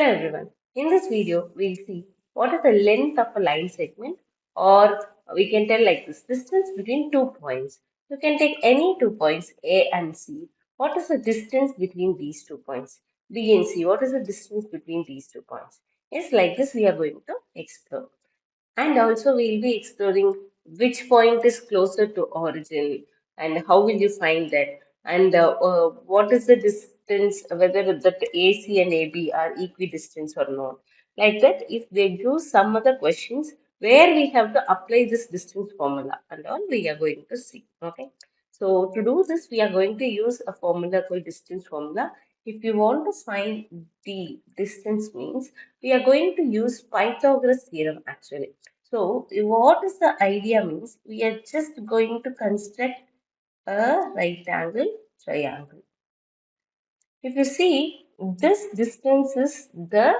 Hello everyone. In this video, we'll see what is the length of a line segment, or we can tell like this, distance between 2 points. You can take any 2 points A and C. What is the distance between these 2 points? B and C. What is the distance between these 2 points? It's like this we are going to explore. And also we'll be exploring which point is closer to origin and how will you find that, and what is the distance, whether the AC and AB are equidistant or not. Like that, if they give some other questions where we have to apply this distance formula and all, we are going to see. Okay. So to do this, we are going to use a formula called distance formula. If you want to find the distance means, we are going to use Pythagoras theorem actually. So, what is the idea means? We are just going to construct a right angle triangle. If you see, this distance is the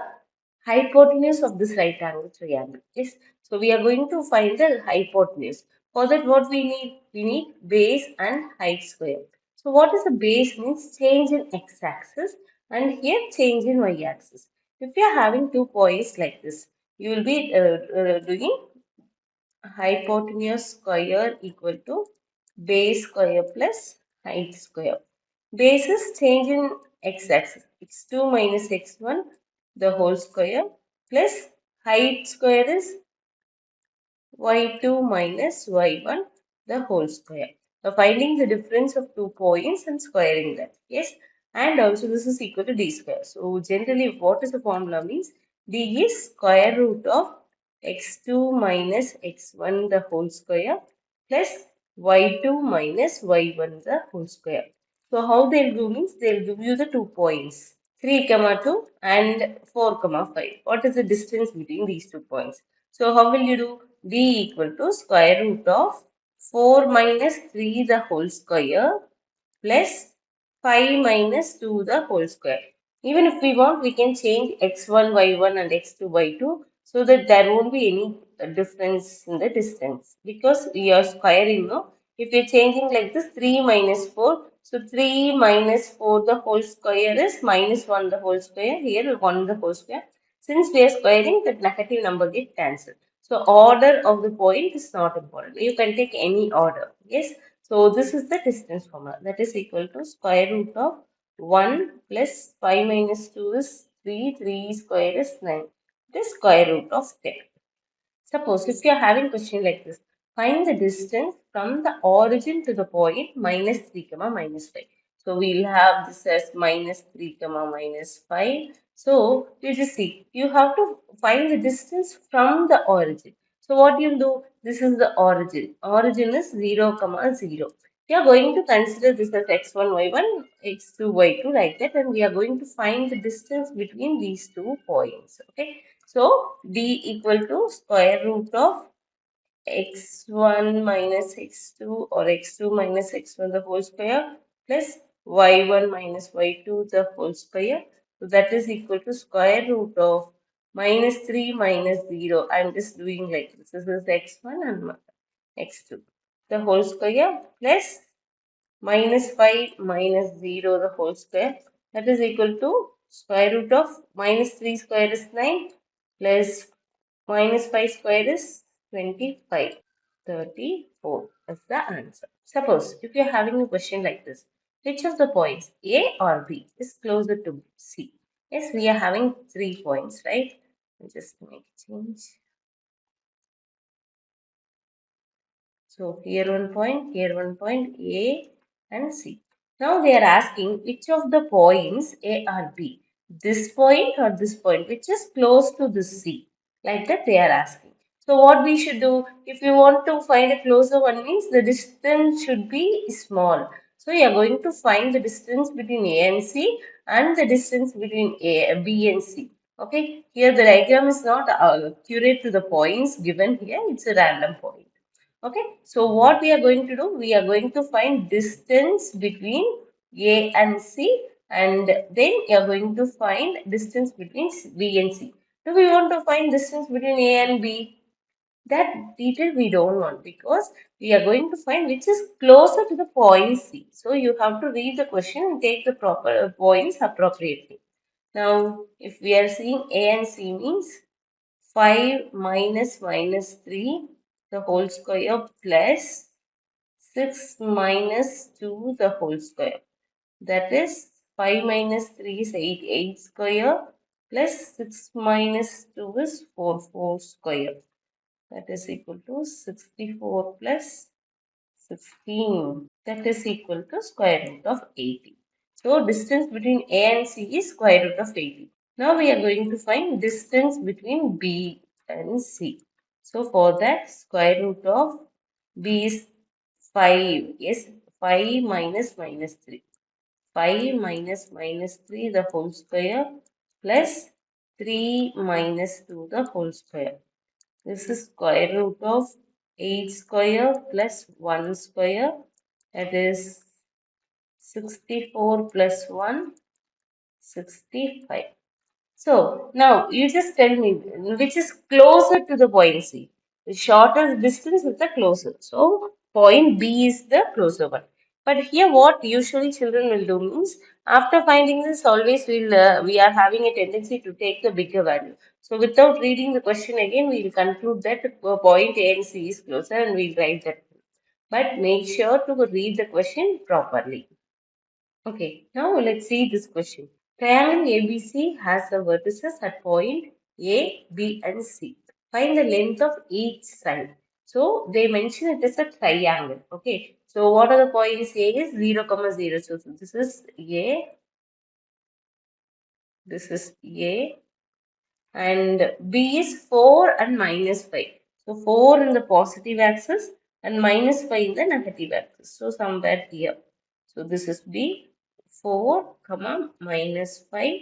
hypotenuse of this right angle triangle. Yes. So, we are going to find the hypotenuse. For that, what we need? We need base and height square. So, what is the base means? Change in x-axis, and here change in y-axis. If you are having 2 points like this, you will be doing hypotenuse square equal to base square plus height square. Base is change in x-axis, x2 minus x1 the whole square, plus height square is y2 minus y1 the whole square. So finding the difference of 2 points and squaring that. Yes. And also this is equal to d square. So generally what is the formula means? D is square root of x2 minus x1 the whole square plus y2 minus y1 the whole square. So how they'll do means they'll give you the 2 points, 3, 2 and 4, 5. What is the distance between these 2 points? So how will you do? D equal to square root of 4 minus 3 the whole square plus 5 minus 2 the whole square. Even if we want, we can change x1, y1 and x2, y2 so that there won't be any difference in the distance because we are squaring, no? If you're changing like this, 3 minus 4, so 3 minus 4 the whole square is minus 1 the whole square, here 1 the whole square. Since we are squaring, that negative number gets cancelled. So order of the point is not important. You can take any order. Yes. So this is the distance formula, that is equal to square root of 1 plus 5 minus 2 is 3, 3 square is 9. This square root of 10. Suppose if you are having a question like this, find the distance from the origin to the point minus 3 comma minus 5. So we'll have this as minus 3 comma minus 5. So you just see, you have to find the distance from the origin. So what you'll do, this is the origin. Origin is 0 comma 0. We are going to consider this as x1, y1, x2, y2 like that, and we are going to find the distance between these 2 points. Okay. So d equal to square root of x1 minus x2 or x2 minus x1 the whole square plus y1 minus y2 the whole square. So that is equal to square root of minus 3 minus 0. I'm just doing like this. This is x1 and x2 the whole square plus minus 5 minus 0 the whole square, that is equal to square root of minus 3 square is 9 plus minus 5 square is 25. 34 is the answer. Suppose if you are having a question like this, which of the points A or B is closer to C? Yes, we are having 3 points, right? I'll just make a change. So here 1 point, A and C. Now they are asking which of the points A or B, this point or this point, which is close to this C. Like that they are asking. So what we should do, if you want to find a closer one means the distance should be small. So you are going to find the distance between A and C and the distance between B and C. Okay, here the diagram is not accurate to the points given here, it's a random point. Okay, so what we are going to do, we are going to find distance between A and C, and then we are going to find distance between B and C. Do we want to find distance between A and B? That detail we don't want because we are going to find which is closer to the point C. So you have to read the question and take the proper points appropriately. Now, if we are seeing A and C means 5 minus minus 3 the whole square plus 6 minus 2 the whole square. That is 5 minus 3 is 8, 8 square plus 6 minus 2 is 4, 4 square. That is equal to 64 plus 16. That is equal to square root of 80. So distance between A and C is square root of 80. Now we are going to find distance between B and C. So for that square root of B is 5. Yes, 5 minus minus 3. 5 minus minus 3 the whole square plus 3 minus 2 the whole square. This is square root of 8 square plus 1 square. That is 64 plus 1, 65. So now you just tell me which is closer to the point C. The shorter distance is the closer. So point B is the closer one. But here what usually children will do means after finding this always we are having a tendency to take the bigger value. So without reading the question again we will conclude that point A and C is closer and we'll write that. But make sure to read the question properly. Okay, now let's see this question. Triangle ABC has the vertices at point A, B, and C. Find the length of each side. So they mention it as a triangle. Okay, so what are the points? A is 0, 0. So this is A, this is A, and B is 4 and minus 5. So 4 in the positive axis and minus 5 in the negative axis. So somewhere here. So this is B, 4, comma, minus 5.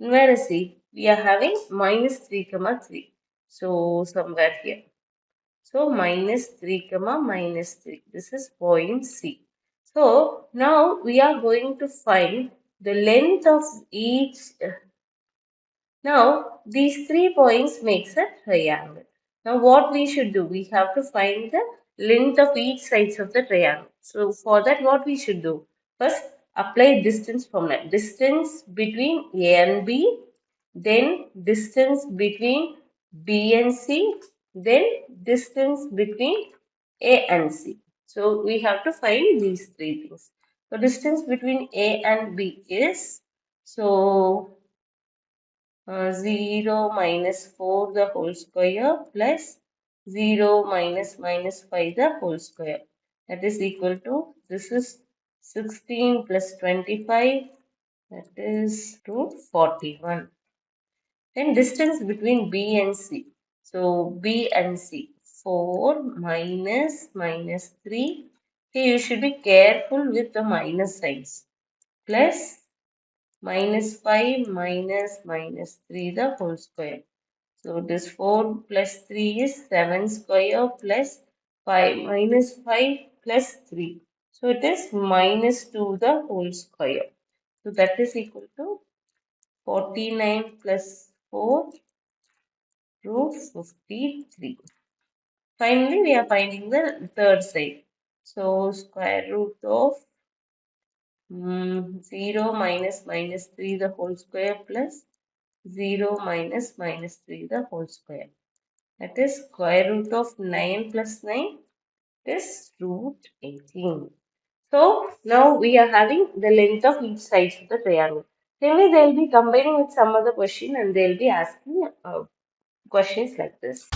And where is C? We are having minus 3, comma, 3. So somewhere here. So minus 3, comma, minus 3. This is point C. So now we are going to find the length of each now, these 3 points makes a triangle. Now, what we should do? We have to find the length of each sides of the triangle. So, for that, what we should do? First, apply distance formula. Distance between A and B, then distance between B and C, then distance between A and C. So, we have to find these three things. So, distance between A and B is, so 0 minus 4 the whole square plus 0 minus minus 5 the whole square. That is equal to, this is 16 plus 25, that is root 41. Then distance between B and C. So B and C, 4 minus minus 3. Here you should be careful with the minus signs. Plus minus 5 minus minus 3 the whole square. So this 4 plus 3 is 7 square plus 5 minus 5 plus 3. So it is minus 2 the whole square. So that is equal to 49 plus 4 root 53. Finally, we are finding the third side. So square root of 0 minus minus 3 the whole square plus 0 minus minus 3 the whole square. That is square root of 9 plus 9 is root 18. So now we are having the length of each side of the triangle. Then they will be combining with some other question and they will be asking questions like this.